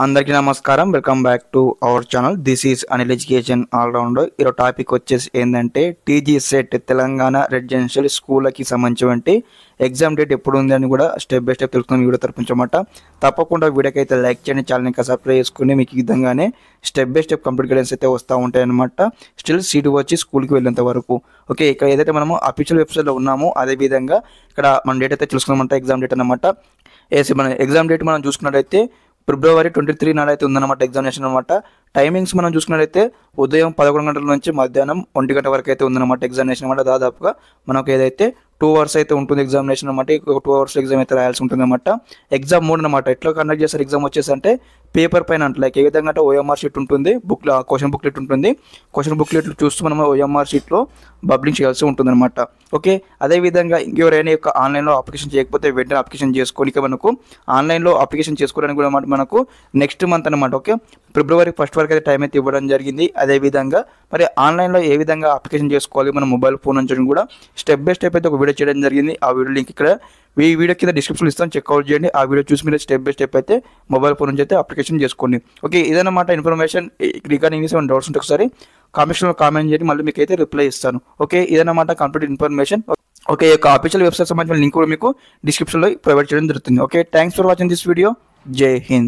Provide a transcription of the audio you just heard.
అందరికీ నమస్కారం. Welcome back to our channel. This is Anil education allrounder. ఈరోజు టాపిక్ వచ్చేసి ఏంటంటే టీజీ సెట్ తెలంగాణ రెసిడెన్షియల్ స్కూళ్ళకి సంబంధించి ఎగ్జామ్ డేట్ ఎప్పుడు ఉంది అని కూడా స్టెప్ బై స్టెప్ తెలుసుకుని వీడియో తరపునమాట. తప్పకుండా వీడియోకి అయితే లైక్ చేయండి, ఛానల్ ఇంకా సబ్స్క్రైబ్ చేసుకుని మీకు ఈ విధంగానే step by step complete guidance అయితే వస్తూ ఉంటాయి అనమాట. స్టిల్ సీటు వచ్చి స్కూల్కి వెళ్ళేంత వరకు. ఓకే, ఇక్కడ ఏదైతే మనము అఫీషియల్ వెబ్సైట్లో ఉన్నామో అదేవిధంగా ఇక్కడ మన డేట్ అయితే తెలుసుకున్నామంట, ఎగ్జామ్ డేట్ అనమాట. మన ఎగ్జామ్ డేట్ మనం చూసుకున్నట్టయితే February 23 నాడు అయితే ఉందన్నమాట ఎగ్జామినేషన్ అనమాట. టైమింగ్స్ మనం చూసుకున్నట్లయితే ఉదయం 11 గంటల నుంచి మధ్యాహ్నం 1 గంట వరకు అయితే ఉందన్నమాట ఎగ్జామినేషన్ అనమాట. దాదాపుగా మనకు ఏదైతే 2 hours అయితే ఉంటుంది ఎగ్జామినేషన్ అనమాట. 2 hours ఎగ్జామ్ అయితే రాయాల్సి ఉంటుంది అనమాట. ఎగ్జామ్ మోడ్ అనమాట. ఎట్లా కండక్ట్ చేస్తారు ఎగ్జామ్ వచ్చేసి అంటే పేపర్ పైన అంటే లైక్ ఏ విధంగా అంటే ఓఎంఆర్ షీట్ ఉంటుంది, క్వశ్చన్ బుక్లెట్ ఉంటుంది. క్వశ్చన్ బుక్లెట్ చూస్తూ మనం ఓఎంఆర్ షీట్లో బబ్లింగ్ చేయాల్సి ఉంటుంది అనమాట. ఓకే, అదేవిధంగా ఇంకెవరైనా యొక్క ఆన్లైన్లో అప్లికేషన్ చేయకపోతే వెంటనే అప్లికేషన్ చేసుకొని మనకు ఆన్లైన్లో అప్లికేషన్ చేసుకోవడానికి కూడా మనకు నెక్స్ట్ మంత్ అనమాట. ఓకే, February 1 వరకు అయితే టైం అయితే ఇవ్వడం జరిగింది. అదేవిధంగా మరి ఆన్లైన్లో ఏ విధంగా అప్లికేషన్ చేసుకోవాలి మన మొబైల్ ఫోన్ నుంచి కూడా స్టెప్ బై స్టెప్ అయితే ఒక వీడియో చేయడం జరిగింది. ఆ వీడియో లింక్ ఇక్కడ ఈ వీడియో కింద డిస్క్రిప్షన్లో ఇస్తాను, చెక్అవుట్ చేయండి. ఆ వీడియో చూసి మీరు స్టెప్ బై స్టెప్ అయితే మొబైల్ ఫోన్ నుంచి అయితే అప్లికేషన్ చేసుకోండి. ఓకే, ఇదన్నమాట ఇన్ఫర్మేషన్. రిగార్డింగ్ ఏమైనా డౌట్స్ ఉంటే ఒకసారి కామెంట్స్లో కామెంట్ చేయండి, మళ్ళీ మీకు అయితే రిప్లై ఇస్తాను. ఓకే, ఇదన్నమాట కంప్లీట్ ఇన్ఫర్మేషన్. ఓకే, ఈ యొక్క అఫీషియల్ వెబ్సైట్ సంబంధించిన లింక్ కూడా మీకు డిస్క్రిప్షన్లో ప్రొవైడ్ చేయడం జరుగుతుంది. Okay, thanks for watching this video. జై హింద్.